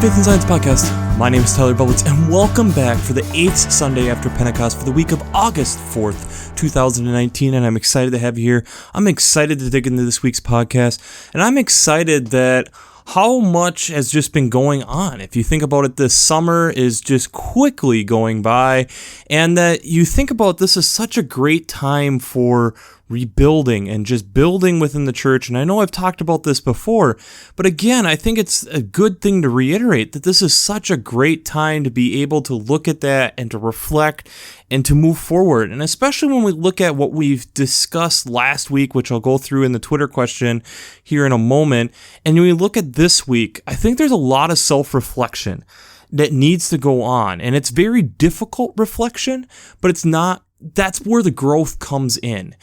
Faith and Science Podcast. My name is Tyler Bublitz, and welcome back for the 8th Sunday after Pentecost for the week of August 4th, 2019, and I'm excited to have you here. I'm excited to dig into this week's podcast, and I'm excited that how much has just been going on. If you think about it, this summer is just quickly going by, and that you think about this is such a great time for rebuilding and just building within the church. And I know I've talked about this before, but again, I think it's a good thing to reiterate that this is such a great time to be able to look at that and to reflect and to move forward. And especially when we look at what we've discussed last week, which I'll go through in the Twitter question here in a moment. And when we look at this week, I think there's a lot of self-reflection that needs to go on. And it's very difficult reflection, but it's not. That's where the growth comes in.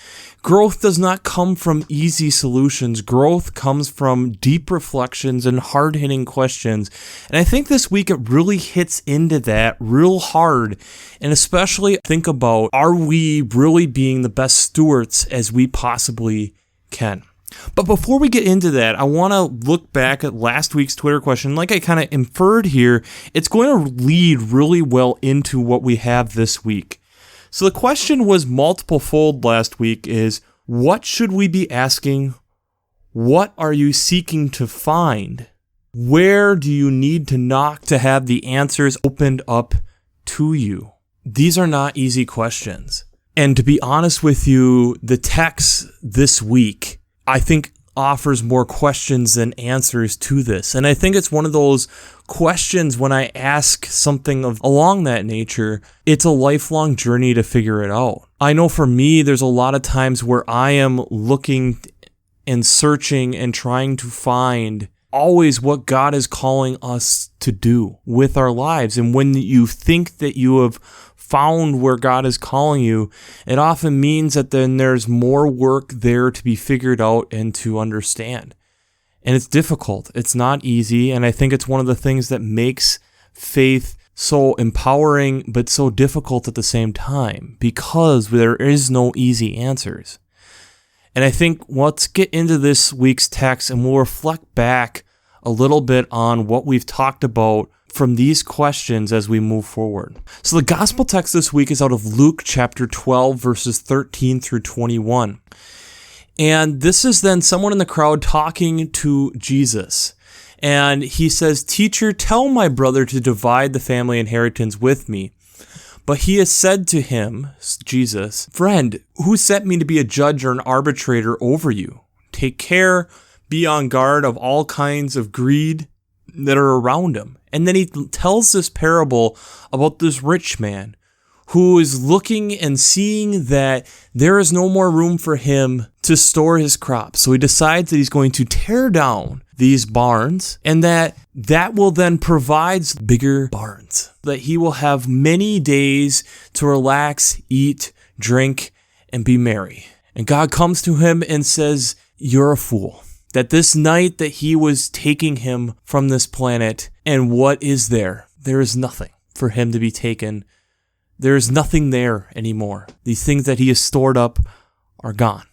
Growth does not come from easy solutions. Growth comes from deep reflections and hard-hitting questions. And I think this week it really hits into that real hard. And especially think about, are we really being the best stewards as we possibly can? But before we get into that, I want to look back at last week's Twitter question. Like I kind of inferred here, it's going to lead really well into what we have this week. So the question was multiple-fold last week is, what should we be asking? What are you seeking to find? Where do you need to knock to have the answers opened up to you? These are not easy questions. And to be honest with you, the text this week, I think, offers more questions than answers to this. And I think it's one of those questions when I ask something along that nature, it's a lifelong journey to figure it out. I know for me, there's a lot of times where I am looking and searching and trying to find always what God is calling us to do with our lives. And when you think that you have found where God is calling you, it often means that then there's more work there to be figured out and to understand. And it's difficult. It's not easy. And I think it's one of the things that makes faith so empowering, but so difficult at the same time, because there is no easy answers. And I think let's get into this week's text and we'll reflect back a little bit on what we've talked about from these questions as we move forward. So the gospel text this week is out of Luke chapter 12, verses 13 through 21. And this is then someone in the crowd talking to Jesus. And he says, "Teacher, tell my brother to divide the family inheritance with me." But he has said to him, Jesus, "Friend, who sent me to be a judge or an arbitrator over you? Take care, be on guard of all kinds of greed that are around him." And then he tells this parable about this rich man who is looking and seeing that there is no more room for him to store his crops. So he decides that he's going to tear down these barns, and that will then provide bigger barns, that he will have many days to relax, eat, drink, and be merry. And God comes to him and says, "You're a fool." That this night that he was taking him from this planet, and what is there? There is nothing for him to be taken. There is nothing there anymore. These things that he has stored up are gone.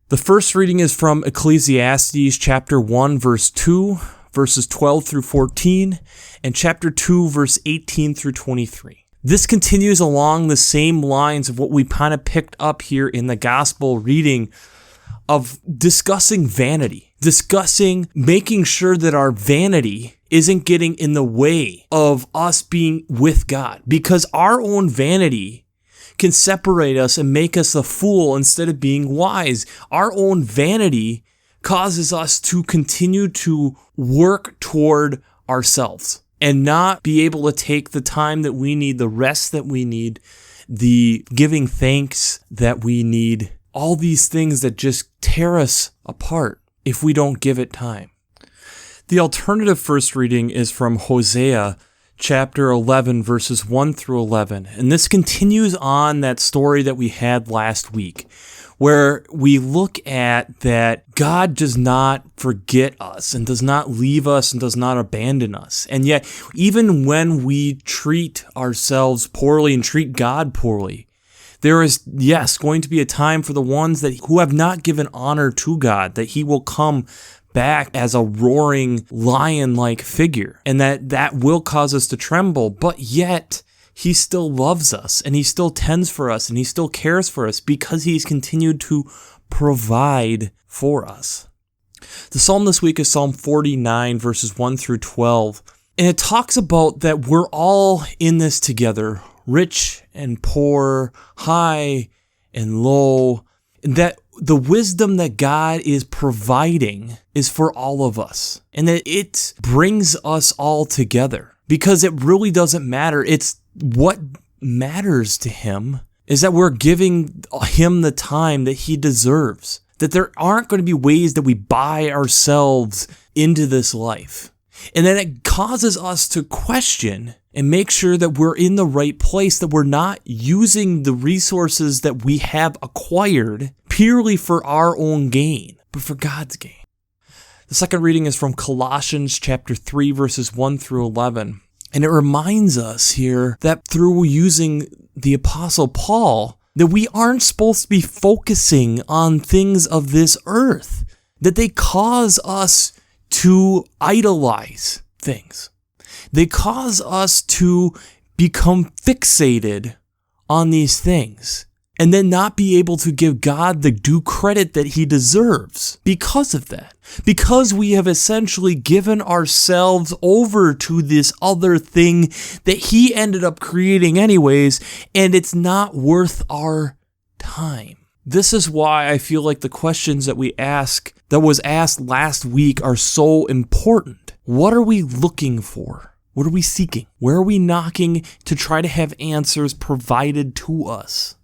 The first reading is from Ecclesiastes chapter 1, verse 2, verses 12 through 14, and chapter 2, verse 18 through 23. This continues along the same lines of what we kind of picked up here in the gospel reading of discussing vanity, discussing making sure that our vanity isn't getting in the way of us being with God, because our own vanity can separate us and make us a fool instead of being wise. Our own vanity causes us to continue to work toward ourselves and not be able to take the time that we need, the rest that we need, the giving thanks that we need. All these things that just tear us apart if we don't give it time. The alternative first reading is from Hosea chapter 11, verses 1 through 11. And this continues on that story that we had last week, where we look at that God does not forget us and does not leave us and does not abandon us. And yet, even when we treat ourselves poorly and treat God poorly, there is, yes, going to be a time for the ones who have not given honor to God, that he will come back as a roaring lion-like figure, and that will cause us to tremble, but yet he still loves us, and he still tends for us, and he still cares for us because he's continued to provide for us. The psalm this week is Psalm 49, verses 1 through 12, and it talks about that we're all in this together, rich and poor, high and low, and that the wisdom that God is providing is for all of us, and that it brings us all together, because it really doesn't matter. It's what matters to him is that we're giving him the time that he deserves, that there aren't going to be ways that we buy ourselves into this life. And then it causes us to question and make sure that we're in the right place, that we're not using the resources that we have acquired purely for our own gain, but for God's gain. The second reading is from Colossians chapter 3, verses 1 through 11. And it reminds us here that through using the Apostle Paul, that we aren't supposed to be focusing on things of this earth, that they cause us to idolize things. They cause us to become fixated on these things and then not be able to give God the due credit that he deserves because of that. Because we have essentially given ourselves over to this other thing that he ended up creating anyways, and it's not worth our time. This is why I feel like the questions that was asked last week are so important. What are we looking for? What are we seeking? Where are we knocking to try to have answers provided to us?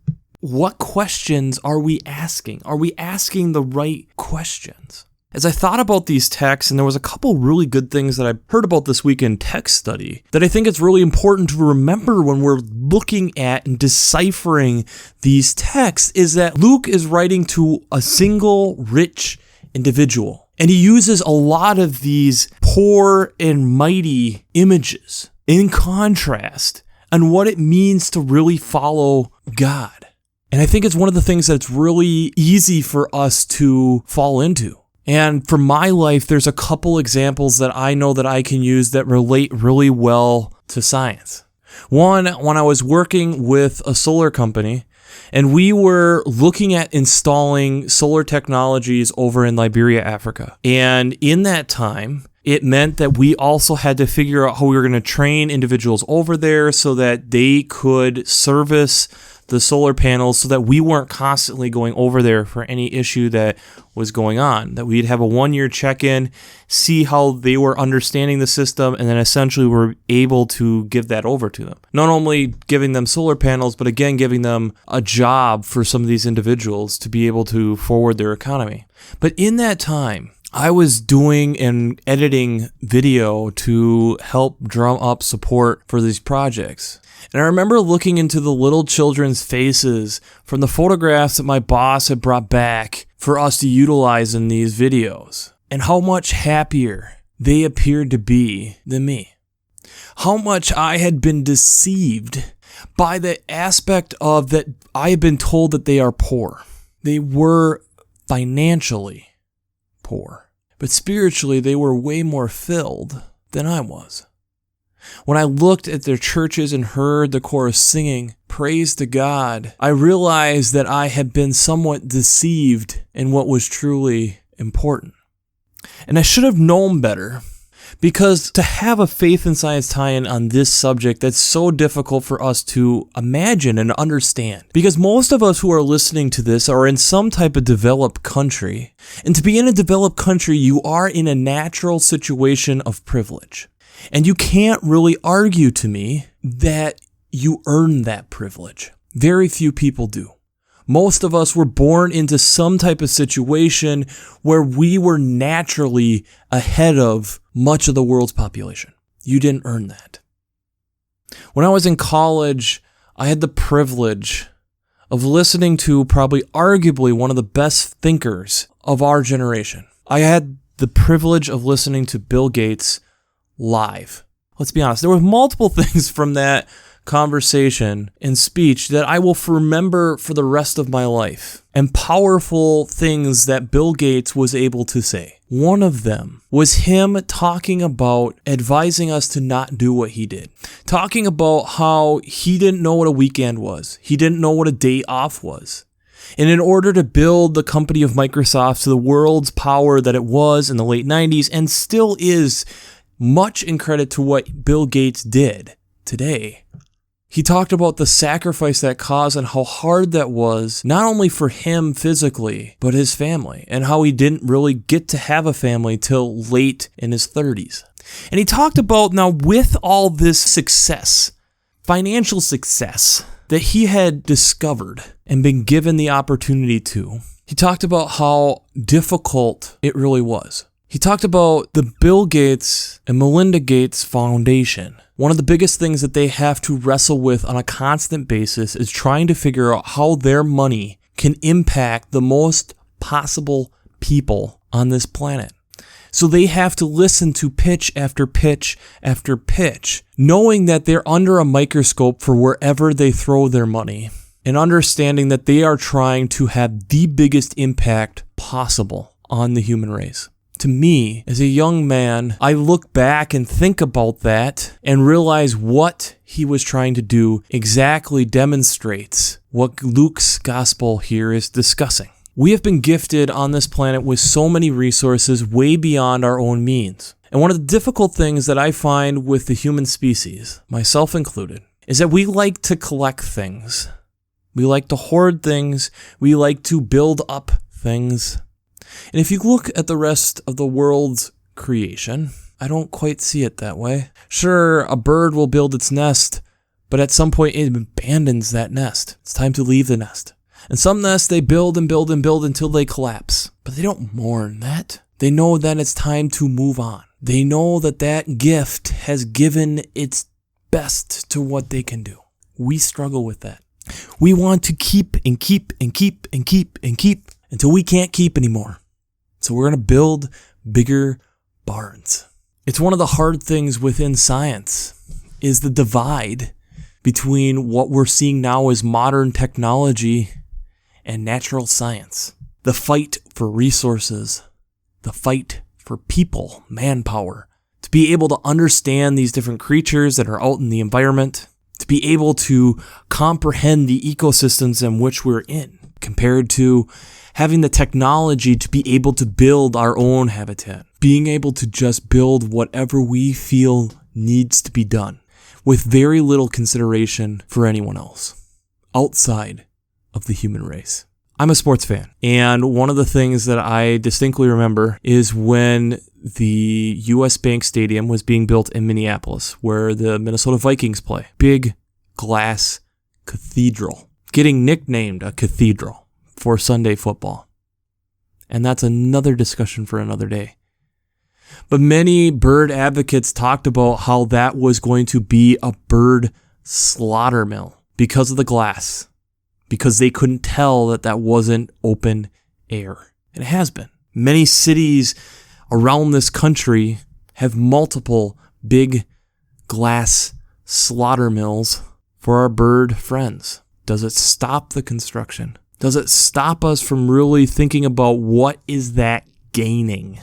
What questions are we asking? Are we asking the right questions? As I thought about these texts, and there was a couple really good things that I heard about this week in text study that I think it's really important to remember when we're looking at and deciphering these texts, is that Luke is writing to a single rich individual. And he uses a lot of these poor and mighty images in contrast on what it means to really follow God. And I think it's one of the things that's really easy for us to fall into. And for my life, there's a couple examples that I know that I can use that relate really well to science. One, when I was working with a solar company, and we were looking at installing solar technologies over in Liberia, Africa. And in that time, it meant that we also had to figure out how we were going to train individuals over there so that they could service the solar panels so that we weren't constantly going over there for any issue that was going on, that we'd have a 1-year check-in, see how they were understanding the system, and then essentially we're able to give that over to them. Not only giving them solar panels, but again, giving them a job for some of these individuals to be able to forward their economy. But in that time, I was doing and editing video to help drum up support for these projects. And I remember looking into the little children's faces from the photographs that my boss had brought back for us to utilize in these videos, and how much happier they appeared to be than me. How much I had been deceived by the aspect of that I had been told that they are poor. They were financially poor, but spiritually they were way more filled than I was. When I looked at their churches and heard the chorus singing praise to God, I realized that I had been somewhat deceived in what was truly important. And I should have known better, because to have a faith and science tie-in on this subject that's so difficult for us to imagine and understand. Because most of us who are listening to this are in some type of developed country. And to be in a developed country, you are in a natural situation of privilege. And you can't really argue to me that you earn that privilege. Very few people do. Most of us were born into some type of situation where we were naturally ahead of much of the world's population. You didn't earn that. When I was in college, I had the privilege of listening to probably arguably one of the best thinkers of our generation. I had the privilege of listening to Bill Gates live. Let's be honest, there were multiple things from that conversation and speech that I will remember for the rest of my life, and powerful things that Bill Gates was able to say. One of them was him talking about advising us to not do what he did. Talking about how he didn't know what a weekend was. He didn't know what a day off was. And in order to build the company of Microsoft to the world's power that it was in the late 90s and still is, much in credit to what Bill Gates did today, he talked about the sacrifice that caused and how hard that was, not only for him physically, but his family, and how he didn't really get to have a family till late in his 30s. And he talked about, now with all this success, financial success, that he had discovered and been given the opportunity to, he talked about how difficult it really was. He talked about the Bill Gates and Melinda Gates Foundation. One of the biggest things that they have to wrestle with on a constant basis is trying to figure out how their money can impact the most possible people on this planet. So they have to listen to pitch after pitch after pitch, knowing that they're under a microscope for wherever they throw their money, and understanding that they are trying to have the biggest impact possible on the human race. To me, as a young man, I look back and think about that and realize what he was trying to do exactly demonstrates what Luke's gospel here is discussing. We have been gifted on this planet with so many resources way beyond our own means. And one of the difficult things that I find with the human species, myself included, is that we like to collect things. We like to hoard things. We like to build up things. And if you look at the rest of the world's creation, I don't quite see it that way. Sure, a bird will build its nest, but at some point it abandons that nest. It's time to leave the nest. And some nests they build and build and build until they collapse. But they don't mourn that. They know that it's time to move on. They know that that gift has given its best to what they can do. We struggle with that. We want to keep and keep and keep and keep and keep until we can't keep anymore. So we're going to build bigger barns. It's one of the hard things within science is the divide between what we're seeing now as modern technology and natural science. The fight for resources, the fight for people, manpower, to be able to understand these different creatures that are out in the environment, to be able to comprehend the ecosystems in which we're in, compared to having the technology to be able to build our own habitat, being able to just build whatever we feel needs to be done, with very little consideration for anyone else outside of the human race. I'm a sports fan, and one of the things that I distinctly remember is when the US Bank Stadium was being built in Minneapolis, where the Minnesota Vikings play. Big glass cathedral, getting nicknamed a cathedral for Sunday football. And that's another discussion for another day. But many bird advocates talked about how that was going to be a bird slaughter mill because of the glass, because they couldn't tell that that wasn't open air. And it has been. Many cities around this country have multiple big glass slaughter mills for our bird friends. Does it stop the construction? Does it stop us from really thinking about what is that gaining?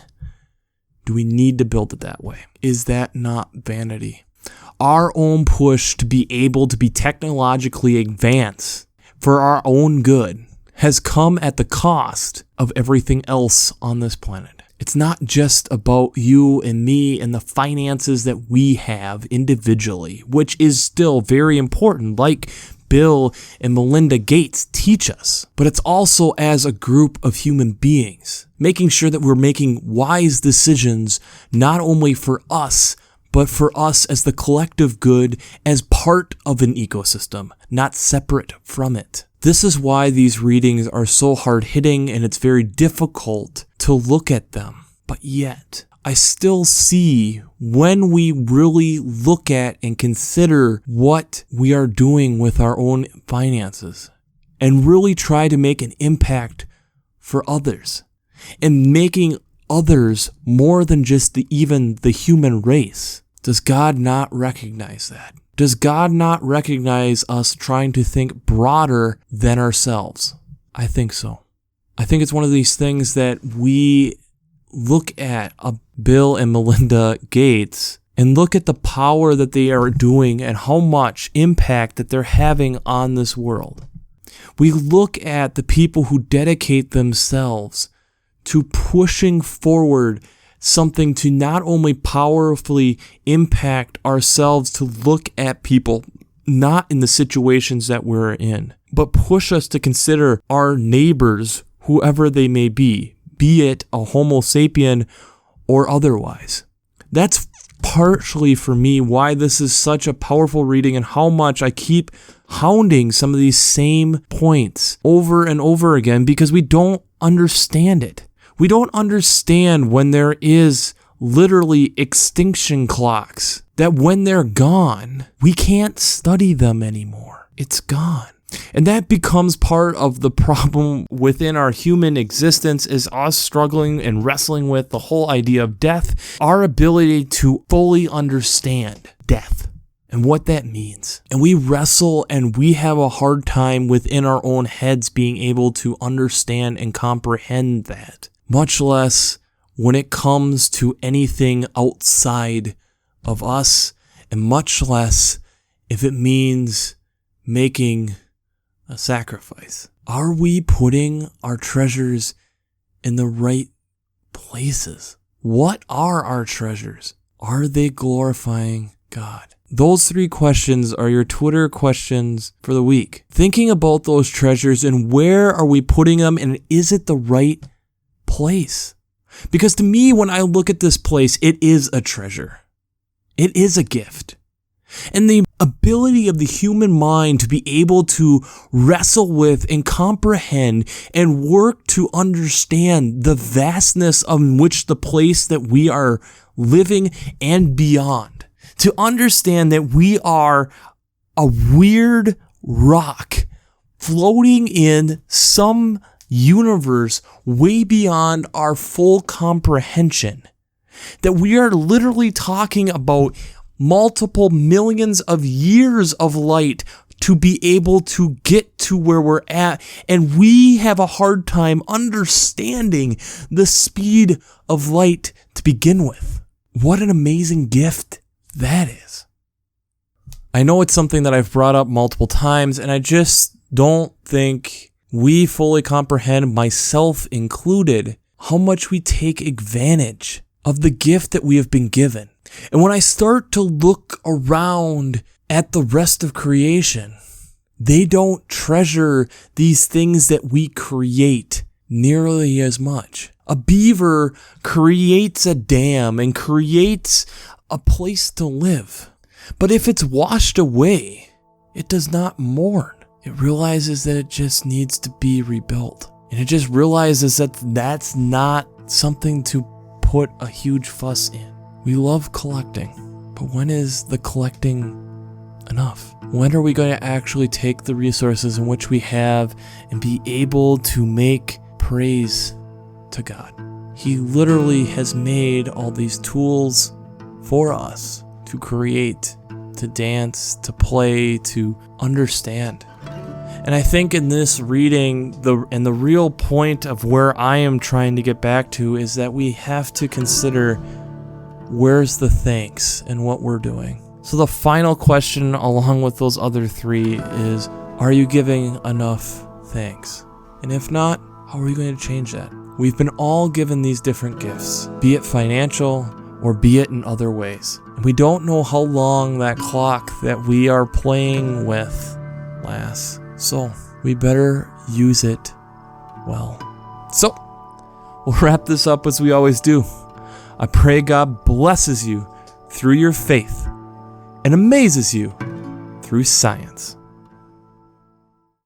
Do we need to build it that way? Is that not vanity? Our own push to be able to be technologically advanced for our own good has come at the cost of everything else on this planet. It's not just about you and me and the finances that we have individually, which is still very important, like Bill and Melinda Gates teach us. But it's also as a group of human beings, making sure that we're making wise decisions, not only for us, but for us as the collective good, as part of an ecosystem, not separate from it. This is why these readings are so hard-hitting, and it's very difficult to look at them. But yet, I still see when we really look at and consider what we are doing with our own finances and really try to make an impact for others and making others more than just even the human race. Does God not recognize that? Does God not recognize us trying to think broader than ourselves? I think so. I think it's one of these things that we look at Bill and Melinda Gates and look at the power that they are doing and how much impact that they're having on this world. We look at the people who dedicate themselves to pushing forward something to not only powerfully impact ourselves to look at people not in the situations that we're in, but push us to consider our neighbors, whoever they may be it a Homo sapien or otherwise. That's partially for me why this is such a powerful reading and how much I keep hounding some of these same points over and over again because we don't understand it. We don't understand when there is literally extinction clocks, that when they're gone, we can't study them anymore. It's gone. And that becomes part of the problem within our human existence, is us struggling and wrestling with the whole idea of death, our ability to fully understand death and what that means. And we wrestle and we have a hard time within our own heads being able to understand and comprehend that, much less when it comes to anything outside of us, and much less if it means making a sacrifice. Are we putting our treasures in the right places? What are our treasures? Are they glorifying God? Those 3 questions are your Twitter questions for the week. Thinking about those treasures and where are we putting them, and is it the right place? Because to me, when I look at this place, it is a treasure. It is a gift. And the ability of the human mind to be able to wrestle with and comprehend and work to understand the vastness of which the place that we are living and beyond. To understand that we are a weird rock floating in some universe way beyond our full comprehension. That we are literally talking about multiple millions of years of light to be able to get to where we're at. And we have a hard time understanding the speed of light to begin with. What an amazing gift that is. I know it's something that I've brought up multiple times, and I just don't think we fully comprehend, myself included, how much we take advantage of the gift that we have been given. And when I start to look around at the rest of creation, they don't treasure these things that we create nearly as much. A beaver creates a dam and creates a place to live. But if it's washed away, it does not mourn. It realizes that it just needs to be rebuilt. And it just realizes that that's not something to put a huge fuss in. We love collecting, but when is the collecting enough? When are we going to actually take the resources in which we have and be able to make praise to God? He literally has made all these tools for us to create, to dance, to play, to understand. And I think in this reading, the real point of where I am trying to get back to is that we have to consider where's the thanks in what we're doing. So the final question along with those other 3 is, are you giving enough thanks? And if not, how are you going to change that? We've been all given these different gifts, be it financial or be it in other ways. And we don't know how long that clock that we are playing with lasts. So we better use it well. So we'll wrap this up as we always do. I pray God blesses you through your faith and amazes you through science.